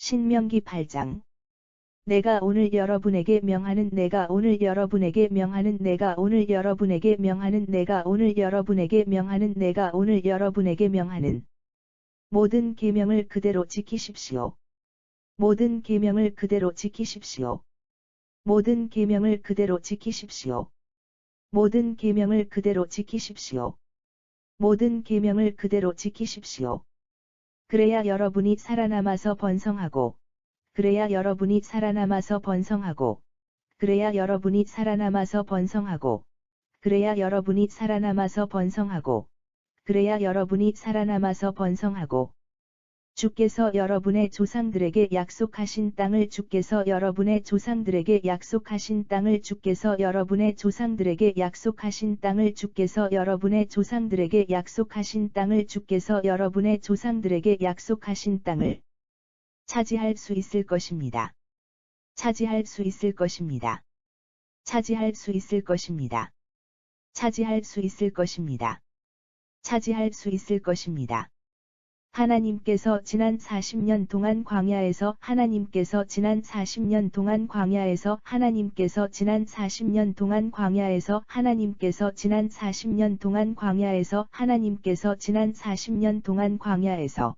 신명기 8장. 내가 오늘 여러분에게 명하는 내가 오늘 여러분에게 명하는 내가 오늘 여러분에게 명하는 내가 오늘 여러분에게 명하는 내가 오늘 여러분에게 명하는 모든 계명을 그대로 지키십시오. 모든 계명을 그대로 지키십시오. 모든 계명을 그대로 지키십시오. 모든 계명을 그대로 지키십시오. 모든 계명을 그대로 지키십시오. 그래야 여러분이 살아남아서 번성하고 그래야 여러분이 살아남아서 번성하고 그래야 여러분이 살아남아서 번성하고 그래야 여러분이 살아남아서 번성하고 그래야 여러분이 살아남아서 번성하고 주께서 여러분의 조상들에게 약속하신 땅을 주께서 여러분의 조상들에게 약속하신 땅을 주께서 여러분의 조상들에게 약속하신 땅을 주께서 여러분의 조상들에게 약속하신 땅을 주께서 여러분의 조상들에게 약속하신 땅을 차지할 수 있을 것입니다. 차지할 수 있을 것입니다. 차지할 수 있을 것입니다. 차지할 수 있을 것입니다. 차지할 수 있을 것입니다. 하나님께서 지난 40년 동안 광야에서 하나님께서 지난 40년 동안 광야에서 하나님께서 지난 40년 동안 광야에서 하나님께서 지난 40년 동안 광야에서 하나님께서 지난 40년 동안 광야에서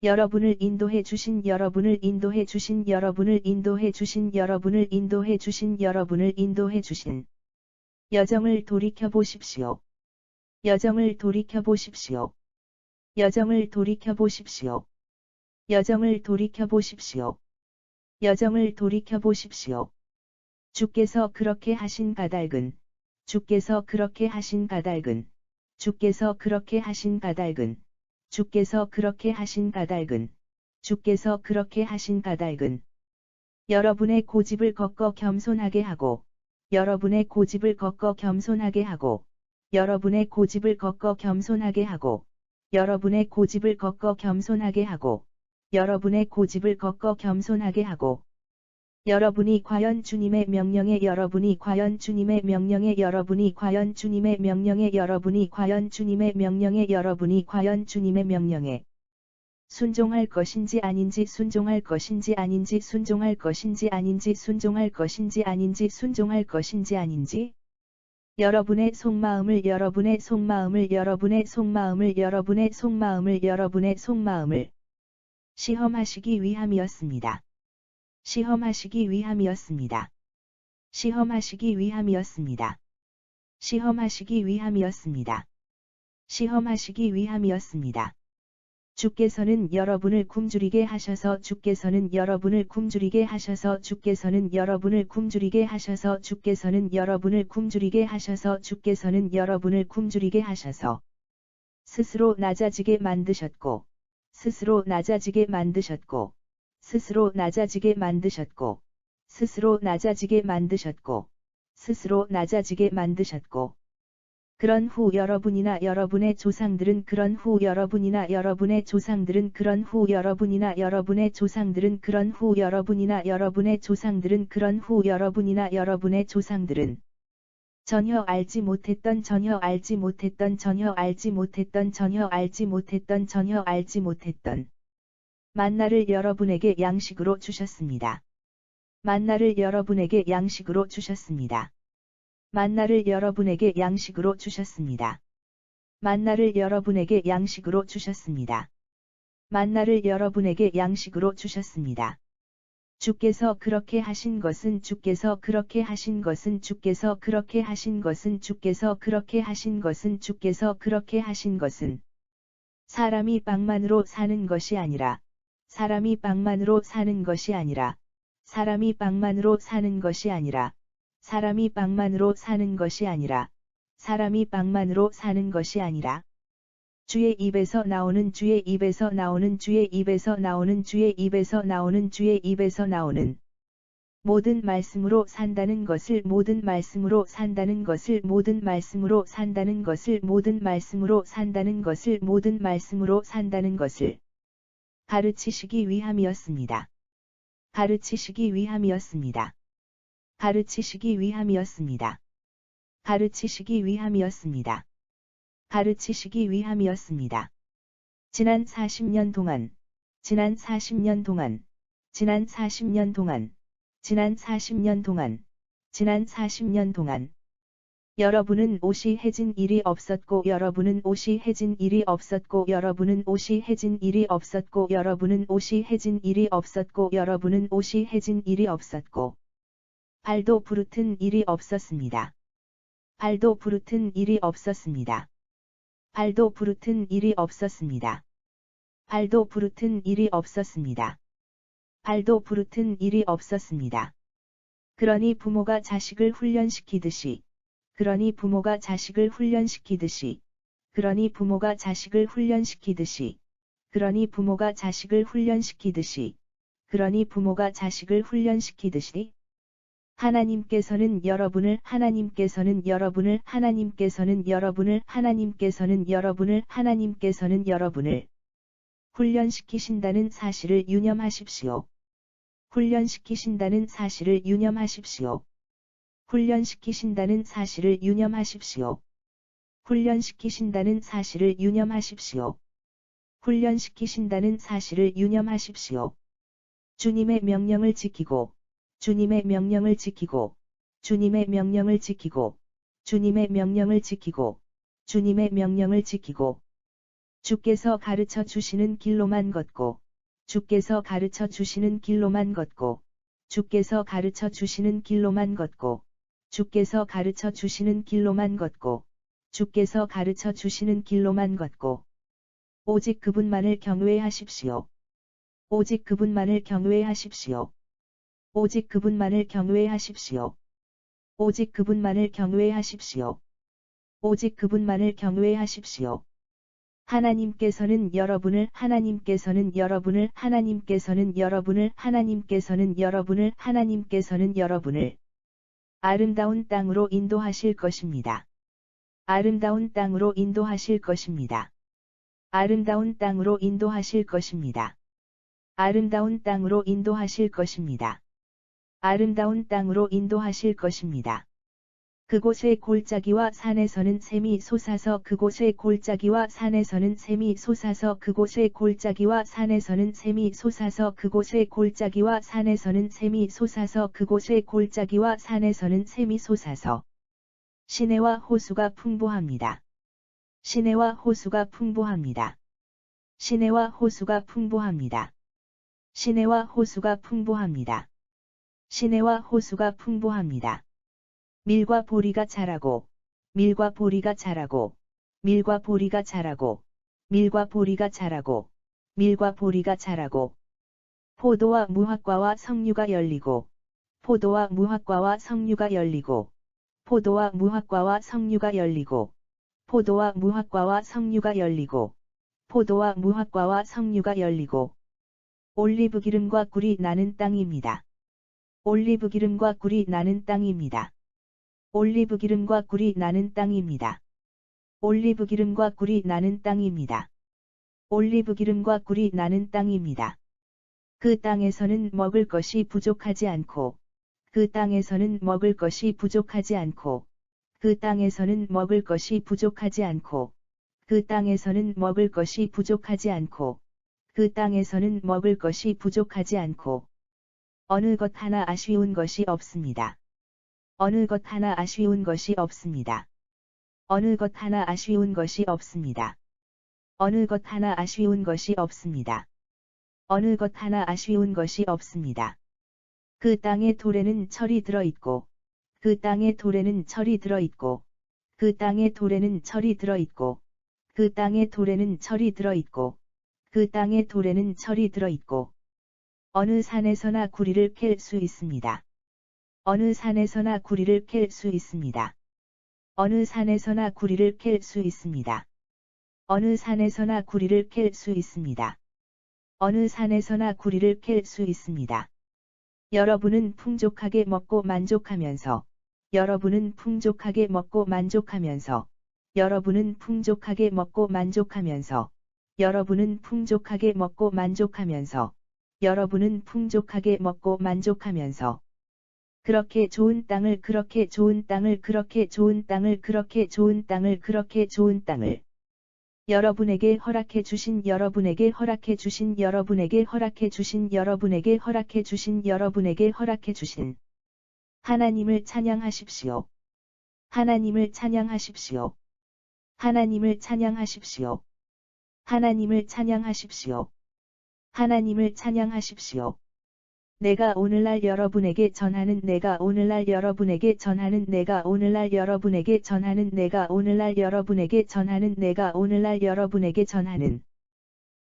여러분을 인도해 주신 여러분을 인도해 주신 여러분을 인도해 주신 여러분을 인도해 주신 여러분을 인도해 주신 여정을 돌이켜 보십시오. 여정을 돌이켜 보십시오. 여정을 돌이켜 보십시오. 여정을 돌이켜 보십시오. 여정을 돌이켜 보십시오. 주께서 그렇게 하신 까닭은 주께서 그렇게 하신 까닭은 주께서 그렇게 하신 까닭은 주께서 그렇게 하신 까닭은 주께서 그렇게 하신 까닭은 여러분의 고집을 꺾어 겸손하게 하고 여러분의 고집을 꺾어 겸손하게 하고 여러분의 고집을 꺾어 겸손하게 하고 여러분의 고집을 꺾어 겸손하게 하고 여러분의 고집을 꺾어 겸손하게 하고 여러분이 과연 주님의 명령에 여러분이 과연 주님의 명령에 여러분이 과연 주님의 명령에 여러분이 과연 주님의 명령에 여러분이 과연 주님의 명령에 순종할 것인지 아닌지 순종할 것인지 아닌지 순종할 것인지 아닌지 순종할 것인지 아닌지 순종할 것인지 아닌지 여러분의 속마음을 여러분의 속마음을 여러분의 속마음을 여러분의 속마음을 여러분의 속마음을 시험하시기 위함이었습니다. 시험하시기 위함이었습니다. 시험하시기 위함이었습니다. 시험하시기 위함이었습니다. 시험하시기 위함이었습니다. 주께서는 여러분을 굶주리게 하셔서 주께서는 여러분을 굶주리게 하셔서 주께서는 여러분을 굶주리게 하셔서 주께서는 여러분을 굶주리게 하셔서 주께서는 여러분을 굶주리게 하셔서 스스로 낮아지게 만드셨고 스스로 낮아지게 만드셨고 스스로 낮아지게 만드셨고 스스로 낮아지게 만드셨고 스스로 낮아지게 만드셨고 그런 후 여러분이나 여러분의 조상들은 그런 후 여러분이나 여러분의 조상들은 그런 후 여러분이나 여러분의 조상들은 그런 후 여러분이나 여러분의 조상들은 그런 후 여러분이나 여러분의 조상들은 전혀 알지 못했던 전혀 알지 못했던 전혀 알지 못했던 전혀 알지 못했던 전혀 알지 못했던 만나를 여러분에게 양식으로 주셨습니다. 만나를 여러분에게 양식으로 주셨습니다. 만나를 여러분에게 양식으로 주셨습니다. 만나를 여러분에게 양식으로 주셨습니다. 만나를 여러분에게 양식으로 주셨습니다. 주께서 그렇게 하신 것은 주께서 그렇게 하신 것은 주께서 그렇게 하신 것은 주께서 그렇게 하신 것은 주께서 그렇게 하신 것은 사람이 빵만으로 사는 것이 아니라 사람이 빵만으로 사는 것이 아니라 사람이 빵만으로 사는 것이 아니라 사람이 빵만으로 사는 것이 아니라 사람이 빵만으로 사는 것이 아니라 주의 입에서 나오는 주의 입에서 나오는 주의 입에서 나오는 주의 입에서 나오는 주의 입에서 나오는 모든 말씀으로 산다는 것을 모든 말씀으로 산다는 것을 모든 말씀으로 산다는 것을 모든 말씀으로 산다는 것을 모든 말씀으로 산다는 것을 가르치시기 위함이었습니다. 가르치시기 위함이었습니다. 가르치시기 위함이었습니다. 가르치시기 위함이었습니다. 가르치시기 위함이었습니다. 지난 40년 동안 지난 40년 동안, 지난 40년 동안, 지난 40년 동안. 여러분은 옷이 해진 일이 없었고 여러분은 옷이 해진 일이 없었고 여러분은 옷이 해진 일이 없었고 여러분은 옷이 해진 일이 없었고 여러분은 옷이 해진 일이 없었고 발도 부르튼 일이 없었습니다. 발도 부르튼 일이 없었습니다. 발도 부르튼 일이 없었습니다. 발도 부르튼 일이 없었습니다. 발도 부르튼 일이 없었습니다. 그러니 부모가 자식을 훈련시키듯이 그러니 부모가 자식을 훈련시키듯이 그러니 부모가 자식을 훈련시키듯이 그러니 부모가 자식을 훈련시키듯이 그러니 부모가 자식을 훈련시키듯이 하나님께서는 여러분을 하나님께서는 여러분을 하나님께서는 여러분을 하나님께서는 여러분을 하나님께서는 여러분을 훈련시키신다는 사실을 유념하십시오. 훈련시키신다는 사실을 유념하십시오. 훈련시키신다는 사실을 유념하십시오. 훈련시키신다는 사실을 유념하십시오. 훈련시키신다는 사실을 유념하십시오. 주님의 명령을 지키고 주님의 명령을 지키고 주님의 명령을 지키고 주님의 명령을 지키고 주님의 명령을 지키고 주께서 가르쳐 주시는 길로만 걷고 주께서 가르쳐 주시는 길로만 걷고 주께서 가르쳐 주시는 길로만 걷고 주께서 가르쳐 주시는 길로만 걷고 주께서 가르쳐 주시는 길로만 걷고 오직 그분만을 경외하십시오. 오직 그분만을 경외하십시오. 오직 그분만을 경외하십시오. 오직 그분만을 경외하십시오. 오직 그분만을 경외하십시오. 하나님께서는 여러분을 하나님께서는 여러분을 하나님께서는 여러분을 하나님께서는 여러분을 하나님께서는 여러분을 아름다운 땅으로 인도하실 것입니다. 아름다운 땅으로 인도하실 것입니다. 아름다운 땅으로 인도하실 것입니다. 아름다운 땅으로 인도하실 것입니다. 아름다운 땅으로 인도하실 것입니다. 그곳의 골짜기와 산에서는 샘이 솟아서 그곳의 골짜기와 산에서는 샘이 솟아서 그곳의 골짜기와 산에서는 샘이 솟아서 그곳의 골짜기와 산에서는 샘이 솟아서 그곳의 골짜기와 산에서는 샘이 솟아서 시내와 호수가 풍부합니다. 시내와 호수가 풍부합니다. 시내와 호수가 풍부합니다. 시내와 호수가 풍부합니다. 시내와 호수가 풍부합니다. 밀과 보리가 자라고, 밀과 보리가 자라고, 밀과 보리가 자라고, 밀과 보리가 자라고, 밀과 보리가 자라고, 포도와 무화과와 석류가 열리고, 포도와 무화과와 석류가 열리고, 포도와 무화과와 석류가 열리고, 포도와 무화과와 석류가 열리고, 포도와 무화과와 석류가 열리고, 올리브 기름과 꿀이 나는 땅입니다. 올리브 기름과 꿀이 나는 땅입니다. 올리브 기름과 꿀이 나는 땅입니다. 올리브 기름과 꿀이 나는 땅입니다. 올리브 기름과 꿀이 나는 땅입니다. 그 땅에서는 먹을 것이 부족하지 않고, 그 땅에서는 먹을 것이 부족하지 않고, 그 땅에서는 먹을 것이 부족하지 않고, 그 땅에서는 먹을 것이 부족하지 않고, 그 땅에서는 먹을 것이 부족하지 않고, 어느 것 하나 아쉬운 것이 없습니다. 어느 것 하나 아쉬운 것이 없습니다. 어느 것 하나 아쉬운 것이 없습니다. 어느 것 하나 아쉬운 것이 없습니다. 어느 것 하나 아쉬운 것이 없습니다. 그 땅의 돌에는 철이 들어있고, 그 땅의 돌에는 철이 들어있고, 그 땅의 돌에는 철이 들어있고, 그 땅의 돌에는 철이 들어있고, 그 땅의 돌에는 철이 들어있고, 어느 산에서나 구리를 캘 수 있습니다. 어느 산에서나 구리를 캘 수 있습니다. 어느 산에서나 구리를 캘 수 있습니다. 어느 산에서나 구리를 캘 수 있습니다. 어느 산에서나 구리를 캘 수 있습니다. 여러분은 풍족하게 먹고 만족하면서, 여러분은 풍족하게 먹고 만족하면서, 여러분은 풍족하게 먹고 만족하면서, 여러분은 풍족하게 먹고 만족하면서, 여러분은 풍족하게 먹고 만족하면서, 그렇게 좋은 땅을 그렇게 좋은 땅을 그렇게 좋은 땅을 그렇게 좋은 땅을 그렇게 좋은 땅을 여러분에게 허락해 주신 여러분에게 허락해 주신 여러분에게 허락해 주신 여러분에게 허락해 주신 여러분에게 허락해 주신 하나님을 찬양하십시오. 하나님을 찬양하십시오. 하나님을 찬양하십시오. 하나님을 찬양하십시오. 하나님을 찬양하십시오. 내가 오늘날 여러분에게 전하는 내가 오늘날 여러분에게 전하는 내가 오늘날 여러분에게 전하는 내가 오늘날 여러분에게 전하는 내가 오늘날 여러분에게 전하는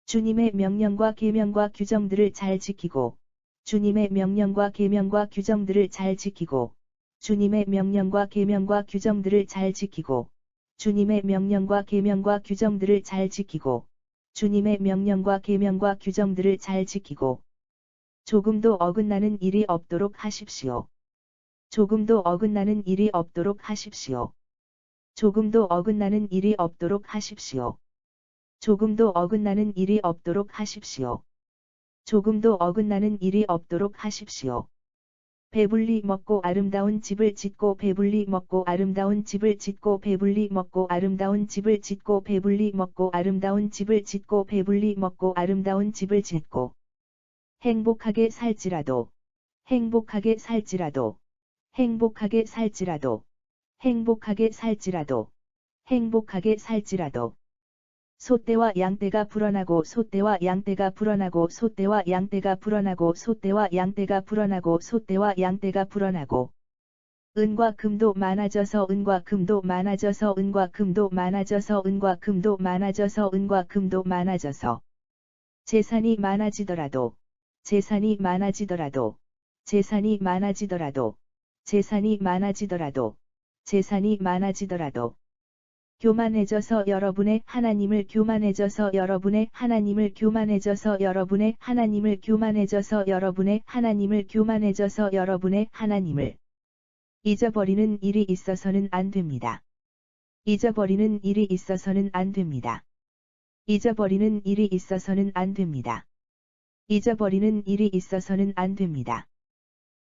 주님의 명령과 계명과 규정들을 잘 지키고 주님의 명령과 계명과 규정들을 잘 지키고 주님의 명령과 계명과 규정들을 잘 지키고 주님의 명령과 계명과 규정들을 잘 지키고 주님의 명령과 계명과 규정들을 잘 지키고 조금도 어긋나는 일이 없도록 하십시오. 조금도 어긋나는 일이 없도록 하십시오. 조금도 어긋나는 일이 없도록 하십시오. 조금도 어긋나는 일이 없도록 하십시오. 조금도 어긋나는 일이 없도록 하십시오. 배불리 먹고 아름다운 집을 짓고 배불리 먹고 아름다운 집을 짓고 배불리 먹고 아름다운 집을 짓고 배불리 먹고 아름다운 집을 짓고 배불리 먹고 아름다운 집을 짓고 행복하게 살지라도 행복하게 살지라도 행복하게 살지라도 행복하게 살지라도 행복하게 살지라도 소떼와 양떼가 불어나고 소떼와 양떼가 불어나고 소떼와 양떼가 불어나고 소떼와 양떼가 불어나고 소떼와 양떼가 불어나고 은과 금도 많아져서 은과 금도 많아져서 은과 금도 많아져서 은과 금도 많아져서 은과 금도 많아져서 재산이 많아지더라도 재산이 많아지더라도 재산이 많아지더라도 재산이 많아지더라도 재산이 많아지더라도 교만해져서 여러분의 하나님을 교만해져서 여러분의 하나님을 교만해져서 여러분의 하나님을 교만해져서 여러분의 하나님을 교만해져서 여러분의 하나님을 잊어버리는 일이 있어서는 안 됩니다. 잊어버리는 일이 있어서는 안 됩니다. 잊어버리는 일이 있어서는 안 됩니다. 잊어버리는 일이 있어서는 안 됩니다.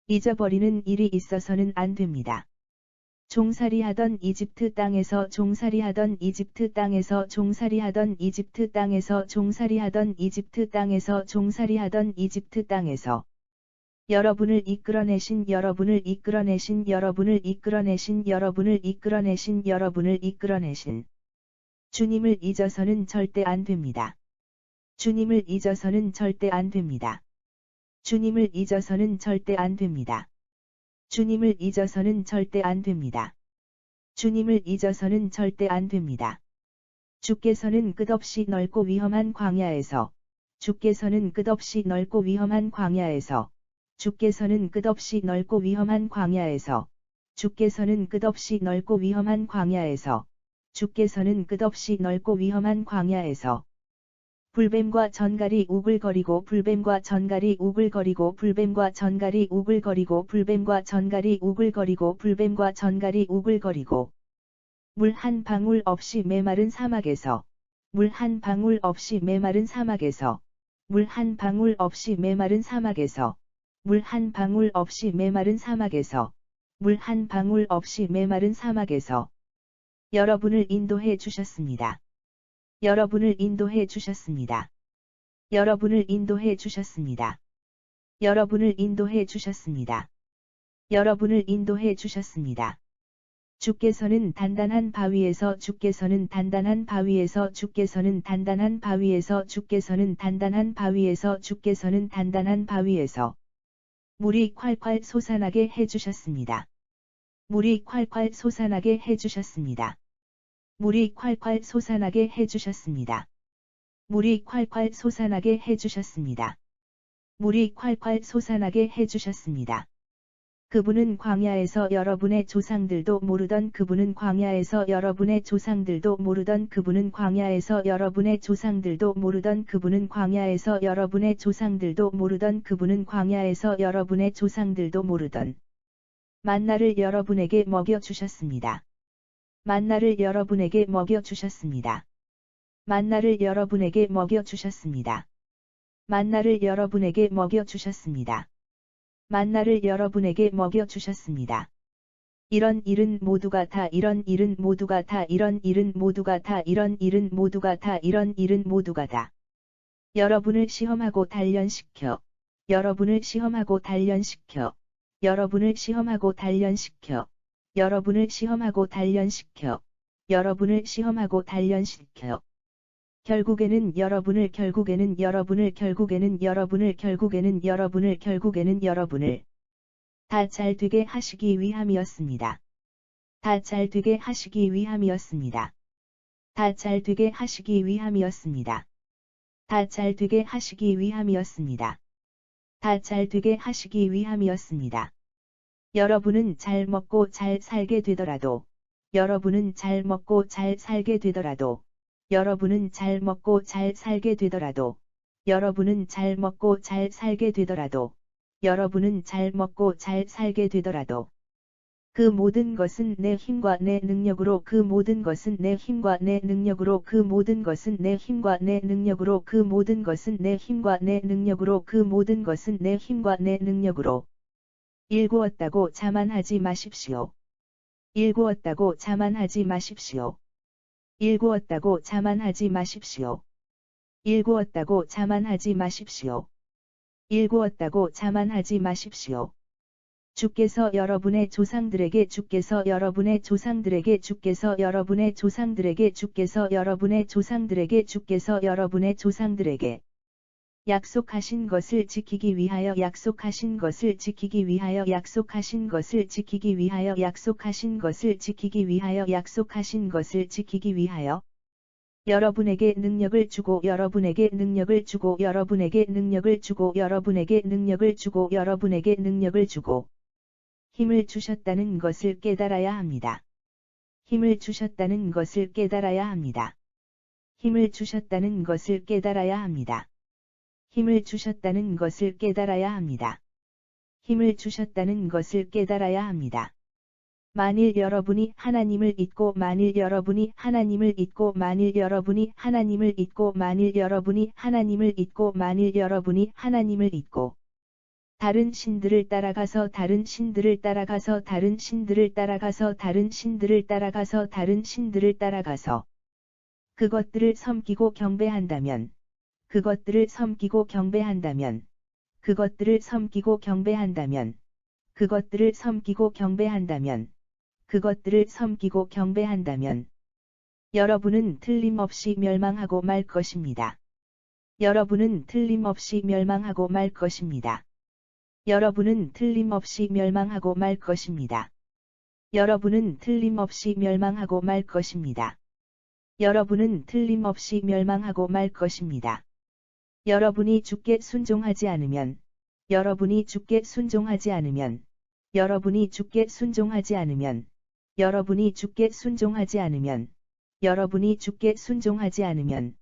잊어버리는 일이 있어서는 안 됩니다. 종살이하던 이집트 땅에서 종살이하던 이집트 땅에서 종살이하던 이집트 땅에서 종살이하던 이집트 땅에서 종살이하던 이집트 땅에서 여러분을 이끌어내신 여러분을 이끌어내신 여러분을 이끌어내신 여러분을 이끌어내신 여러분을 이끌어내신 주님을 잊어서는 절대 안 됩니다. 주님을 잊어서는 절대 안 됩니다. 주님을 잊어서는 절대 안 됩니다. 주님을 잊어서는 절대 안 됩니다. 주님을 잊어서는 절대 안 됩니다. 주께서는 끝없이 넓고 위험한 광야에서 주께서는 끝없이 넓고 위험한 광야에서 주께서는 끝없이 넓고 위험한 광야에서 주께서는 끝없이 넓고 위험한 광야에서 주께서는 끝없이 넓고 위험한 광야에서 불뱀과 전갈이 우글거리고 불뱀과 전갈이 우글거리고 불뱀과 전갈이 우글거리고 불뱀과 전갈이 우글거리고 불뱀과 전갈이 우글거리고 물 한 방울 없이 메마른 사막에서 물 한 방울 없이 메마른 사막에서 물 한 방울 없이 메마른 사막에서 물 한 방울 없이 메마른 사막에서 물 한 방울 없이 메마른 사막에서 여러분을 인도해 주셨습니다. 여러분을 인도해 주셨습니다. 여러분을 인도해 주셨습니다. 여러분을 인도해 주셨습니다. 여러분을 인도해 주셨습니다. 주께서는 단단한 바위에서 주께서는 단단한 바위에서 주께서는 단단한 바위에서 주께서는 단단한 바위에서 주께서는 단단한 바위에서 물이 콸콸 솟아나게 해주셨습니다. 물이 콸콸 솟아나게 해주셨습니다. 물이 콸콸 솟아나게 해주셨습니다. 물이 콸콸 솟아나게 해주셨습니다. 물이 콸콸 솟아나게 해주셨습니다. 그분은 광야에서 여러분의 조상들도 모르던 그분은 광야에서 여러분의 조상들도 모르던 그분은 광야에서 여러분의 조상들도 모르던 그분은 광야에서 여러분의 조상들도 모르던 그분은 광야에서 여러분의 조상들도 모르던 만나를 여러분에게 먹여 주셨습니다. 만나를 여러분에게 먹여 주셨습니다. 만나를 여러분에게 먹여 주셨습니다. 만나를 여러분에게 먹여 주셨습니다. 만나를 여러분에게 먹여 주셨습니다. 이런 일은 모두가 다 이런 일은 모두가 다 이런 일은 모두가 다 이런 일은 모두가 다 이런 일은 모두가 다. 여러분을 시험하고 단련시켜. 여러분을 시험하고 단련시켜. 여러분을 시험하고 단련시켜. 여러분을 시험하고 단련시켜. 여러분을 시험하고 단련시켜. 결국에는 여러분을 결국에는 여러분을 결국에는 여러분을 결국에는 여러분을 결국에는 여러분을 다 잘 되게 하시기 위함이었습니다. 다 잘 되게 하시기 위함이었습니다. 다 잘 되게 하시기 위함이었습니다. 다 잘 되게 하시기 위함이었습니다. 다 잘 되게 하시기 위함이었습니다. 여러분은 잘 먹고 잘 살게 되더라도, 여러분은 잘 먹고 잘 살게 되더라도, 여러분은 잘 먹고 잘 살게 되더라도, 여러분은 잘 먹고 잘 살게 되더라도, 여러분은 잘 먹고 잘 살게 되더라도, 그 모든 것은 내 힘과 내 능력으로 그 모든 것은 내 힘과 내 능력으로 그 모든 것은 내 힘과 내 능력으로 그 모든 것은 내 힘과 내 능력으로 그 모든 것은 내 힘과 내 능력으로 일구었다고 자만하지 마십시오. 일구었다고 자만하지 마십시오. 일구었다고 자만하지 마십시오. 일구었다고 자만하지 마십시오. 일구었다고 자만하지 마십시오. 주께서 여러분의 조상들에게 주께서 여러분의 조상들에게 주께서 여러분의 조상들에게 주께서 여러분의 조상들에게 주께서 여러분의 조상들에게 약속하신 것을 지키기 위하여 약속하신 것을 지키기 위하여 약속하신 것을 지키기 위하여 약속하신 것을 지키기 위하여 약속하신 것을 지키기 위하여 여러분에게 능력을 주고 여러분에게 능력을 주고 여러분에게 능력을 주고 여러분에게 능력을 주고 여러분에게 능력을 주고 힘을 주셨다는 것을 깨달아야 합니다. 힘을 주셨다는 것을 깨달아야 합니다. 힘을 주셨다는 것을 깨달아야 합니다. 힘을 주셨다는 것을 깨달아야 합니다. 힘을 주셨다는 것을 깨달아야 합니다. 만일 여러분이 하나님을 잊고 만일 여러분이 하나님을 잊고 만일 여러분이 하나님을 잊고 만일 여러분이 하나님을 잊고 만일 여러분이 하나님을 잊고 다른 신들을 따라가서 다른 신들을 따라가서 다른 신들을 따라가서 다른 신들을 따라가서 다른 신들을 따라가서 그것들을 섬기고 경배한다면 그것들을 섬기고 경배한다면 그것들을 섬기고 경배한다면 그것들을 섬기고 경배한다면 그것들을 섬기고 경배한다면 여러분은 틀림없이 멸망하고 말 것입니다. 여러분은 틀림없이 멸망하고 말 것입니다. 여러분은 틀림없이 멸망하고 말 것입니다. 여러분은 틀림없이 멸망하고 말 것입니다. 여러분은 틀림없이 멸망하고 말 것입니다. 여러분이 주께 순종하지 않으면 여러분이 주께 순종하지 않으면 여러분이 주께 순종하지 않으면 여러분이 주께 순종하지 않으면 여러분이 주께 순종하지 않으면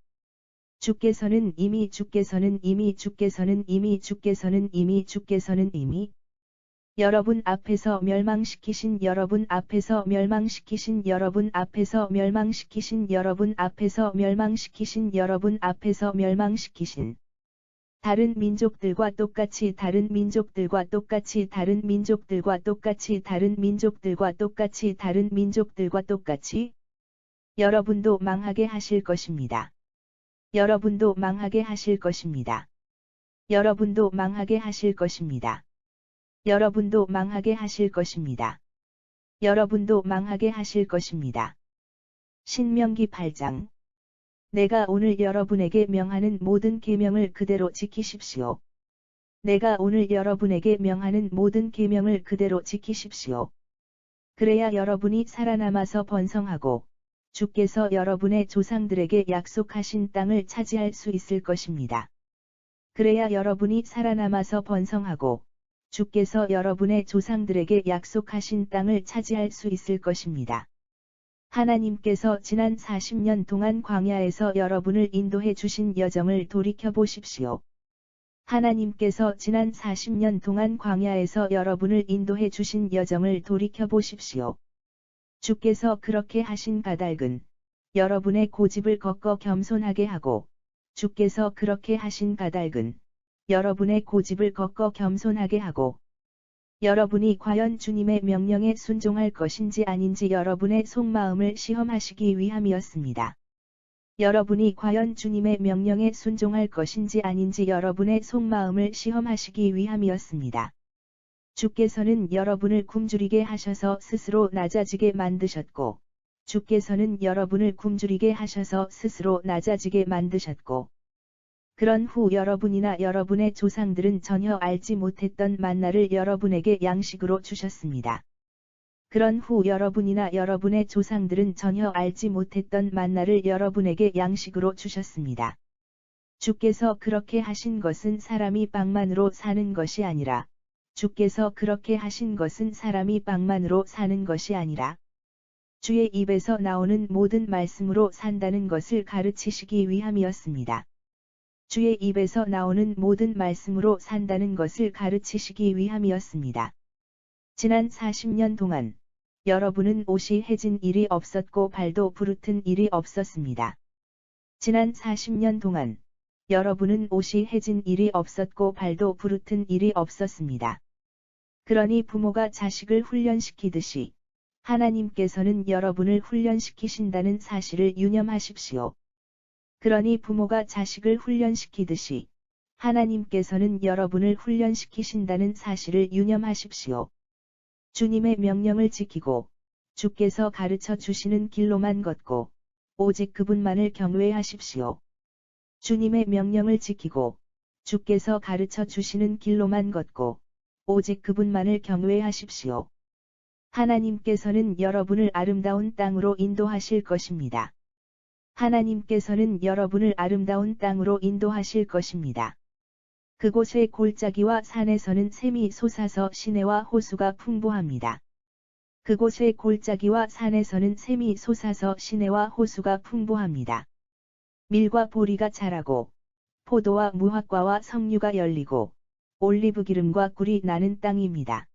주께서는 이미 주께서는 이미 주께서는 이미 주께서는 이미 주께서는 이미 여러분 앞에서 멸망시키신 여러분 앞에서 멸망시키신 여러분 앞에서 멸망시키신 여러분 앞에서 멸망시키신 여러분 앞에서 멸망시키신 다른 민족들과 똑같이 다른 민족들과 똑같이 다른 민족들과 똑같이 다른 민족들과 똑같이 다른 민족들과 똑같이 여러분도 망하게 하실 것입니다. 여러분도 망하게 하실 것입니다. 여러분도 망하게 하실 것입니다. 여러분도 망하게 하실 것입니다. 여러분도 망하게 하실 것입니다. 신명기 8장. 내가 오늘 여러분에게 명하는 모든 계명을 그대로 지키십시오. 내가 오늘 여러분에게 명하는 모든 계명을 그대로 지키십시오. 그래야 여러분이 살아남아서 번성하고 주께서 여러분의 조상들에게 약속하신 땅을 차지할 수 있을 것입니다. 그래야 여러분이 살아남아서 번성하고 주께서 여러분의 조상들에게 약속하신 땅을 차지할 수 있을 것입니다. 하나님께서 지난 40년 동안 광야에서 여러분을 인도해 주신 여정을 돌이켜 보십시오. 하나님께서 지난 40년 동안 광야에서 여러분을 인도해 주신 여정을 돌이켜 보십시오. 주께서 그렇게 하신 까닭은 여러분의 고집을 꺾어 겸손하게 하고 주께서 그렇게 하신 까닭은 여러분의 고집을 꺾어 겸손하게 하고 여러분이 과연 주님의 명령에 순종할 것인지 아닌지 여러분의 속마음을 시험하시기 위함이었습니다. 여러분이 과연 주님의 명령에 순종할 것인지 아닌지 여러분의 속마음을 시험하시기 위함이었습니다. 주께서는 여러분을 굶주리게 하셔서 스스로 낮아지게 만드셨고, 주께서는 여러분을 굶주리게 하셔서 스스로 낮아지게 만드셨고, 그런 후 여러분이나 여러분의 조상들은 전혀 알지 못했던 만나를 여러분에게 양식으로 주셨습니다. 그런 후 여러분이나 여러분의 조상들은 전혀 알지 못했던 만나를 여러분에게 양식으로 주셨습니다. 주께서 그렇게 하신 것은 사람이 빵만으로 사는 것이 아니라, 주께서 그렇게 하신 것은 사람이 빵만으로 사는 것이 아니라, 주의 입에서 나오는 모든 말씀으로 산다는 것을 가르치시기 위함이었습니다. 주의 입에서 나오는 모든 말씀으로 산다는 것을 가르치시기 위함이었습니다. 지난 40년 동안 여러분은 옷이 해진 일이 없었고 발도 부르튼 일이 없었습니다. 지난 40년 동안 여러분은 옷이 해진 일이 없었고 발도 부르튼 일이 없었습니다. 그러니 부모가 자식을 훈련시키듯이 하나님께서는 여러분을 훈련시키신다는 사실을 유념하십시오. 그러니 부모가 자식을 훈련시키듯이 하나님께서는 여러분을 훈련시키신다는 사실을 유념하십시오. 주님의 명령을 지키고 주께서 가르쳐 주시는 길로만 걷고 오직 그분만을 경외하십시오. 주님의 명령을 지키고 주께서 가르쳐 주시는 길로만 걷고 오직 그분만을 경외하십시오. 하나님께서는 여러분을 아름다운 땅으로 인도하실 것입니다. 하나님께서는 여러분을 아름다운 땅으로 인도하실 것입니다. 그곳의 골짜기와 산에서는 샘이 솟아서 시내와 호수가 풍부합니다. 그곳의 골짜기와 산에서는 샘이 솟아서 시내와 호수가 풍부합니다. 밀과 보리가 자라고 포도와 무화과와 석류가 열리고 올리브 기름과 꿀이 나는 땅입니다.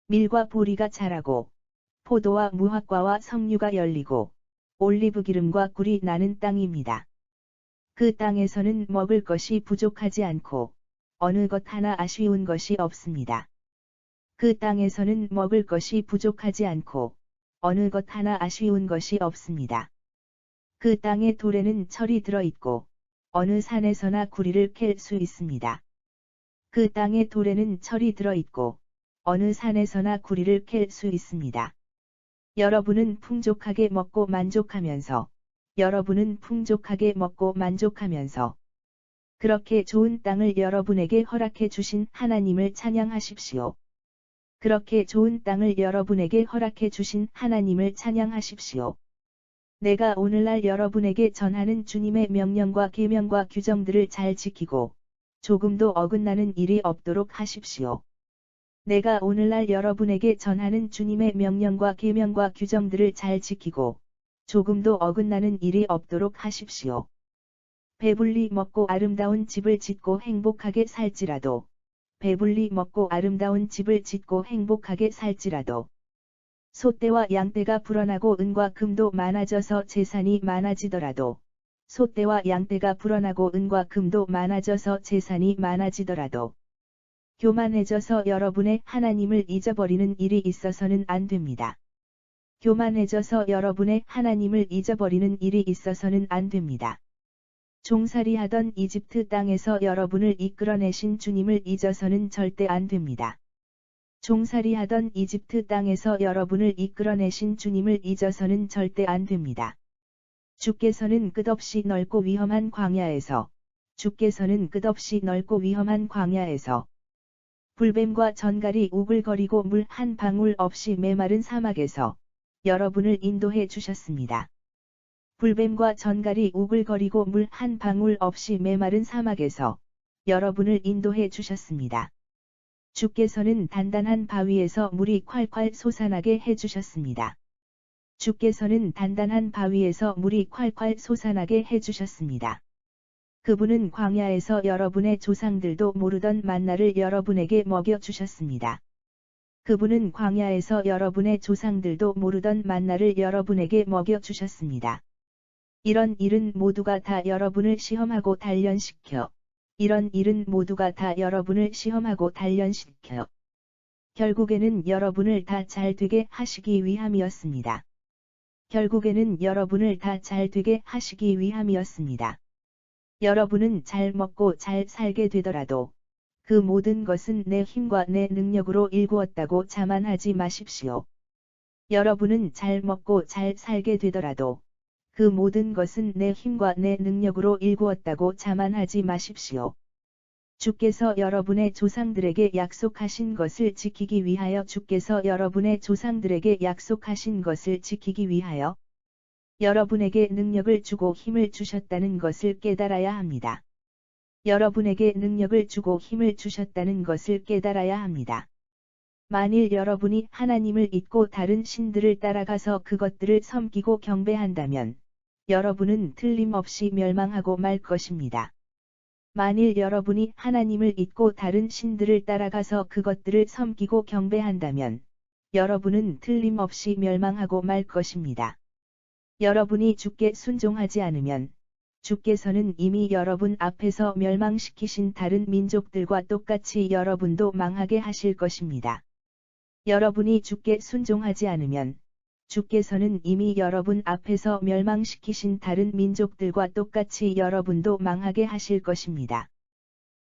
밀과 보리가 자라고 포도와 무화과와 석류가 열리고 올리브 기름과 꿀이 나는 땅입니다. 그 땅에서는 먹을 것이 부족하지 않고 어느 것 하나 아쉬운 것이 없습니다. 그 땅에서는 먹을 것이 부족하지 않고 어느 것 하나 아쉬운 것이 없습니다. 그 땅의 돌에는 철이 들어있고 어느 산에서나 구리를 캘 수 있습니다. 그 땅의 돌에는 철이 들어있고 어느 산에서나 구리를 캘 수 있습니다. 여러분은 풍족하게 먹고 만족하면서 여러분은 풍족하게 먹고 만족하면서 그렇게 좋은 땅을 여러분에게 허락해 주신 하나님을 찬양하십시오. 그렇게 좋은 땅을 여러분에게 허락해 주신 하나님을 찬양하십시오. 내가 오늘날 여러분에게 전하는 주님의 명령과 계명과 규정들을 잘 지키고 조금도 어긋나는 일이 없도록 하십시오. 내가 오늘날 여러분에게 전하는 주님의 명령과 계명과 규정들을 잘 지키고 조금도 어긋나는 일이 없도록 하십시오. 배불리 먹고 아름다운 집을 짓고 행복하게 살지라도 배불리 먹고 아름다운 집을 짓고 행복하게 살지라도 소떼와 양떼가 불어나고 은과 금도 많아져서 재산이 많아지더라도 소떼와 양떼가 불어나고 은과 금도 많아져서 재산이 많아지더라도 교만해져서 여러분의 하나님을 잊어버리는 일이 있어서는 안 됩니다. 교만해져서 여러분의 하나님을 잊어버리는 일이 있어서는 안 됩니다. 종살이하던 이집트 땅에서 여러분을 이끌어내신 주님을 잊어서는 절대 안 됩니다. 종살이하던 이집트 땅에서 여러분을 이끌어내신 주님을 잊어서는 절대 안 됩니다. 주께서는 끝없이 넓고 위험한 광야에서 주께서는 끝없이 넓고 위험한 광야에서 불뱀과 전갈이 우글거리고 물 한 방울 없이 메마른 사막에서 여러분을 인도해 주셨습니다. 불뱀과 전갈이 우글거리고 물 한 방울 없이 메마른 사막에서 여러분을 인도해 주셨습니다. 주께서는 단단한 바위에서 물이 콸콸 솟아나게 해주셨습니다. 주께서는 단단한 바위에서 물이 콸콸 솟아나게 해주셨습니다. 그분은 광야에서 여러분의 조상들도 모르던 만나를 여러분에게 먹여주셨습니다. 그분은 광야에서 여러분의 조상들도 모르던 만나를 여러분에게 먹여주셨습니다. 이런 일은 모두가 다 여러분을 시험하고 단련시켜 이런 일은 모두가 다 여러분을 시험하고 단련시켜 결국에는 여러분을 다 잘 되게 하시기 위함이었습니다. 결국에는 여러분을 다 잘 되게 하시기 위함이었습니다. 여러분은 잘 먹고 잘 살게 되더라도 그 모든 것은 내 힘과 내 능력으로 일구었다고 자만하지 마십시오. 여러분은 잘 먹고 잘 살게 되더라도 그 모든 것은 내 힘과 내 능력으로 일구었다고 자만하지 마십시오. 주께서 여러분의 조상들에게 약속하신 것을 지키기 위하여 주께서 여러분의 조상들에게 약속하신 것을 지키기 위하여 여러분에게 능력을 주고 힘을 주셨다는 것을 깨달아야 합니다. 여러분에게 능력을 주고 힘을 주셨다는 것을 깨달아야 합니다. 만일 여러분이 하나님을 잊고 다른 신들을 따라가서 그것들을 섬기고 경배한다면 여러분은 틀림없이 멸망하고 말 것입니다. 만일 여러분이 하나님을 잊고 다른 신들을 따라가서 그것들을 섬기고 경배한다면 여러분은 틀림없이 멸망하고 말 것입니다. 여러분이 주께 순종하지 않으면 주께서는 이미 여러분 앞에서 멸망시키신 다른 민족들과 똑같이 여러분도 망하게 하실 것입니다. 여러분이 주께 순종하지 않으면 주께서는 이미 여러분 앞에서 멸망시키신 다른 민족들과 똑같이 여러분도 망하게 하실 것입니다.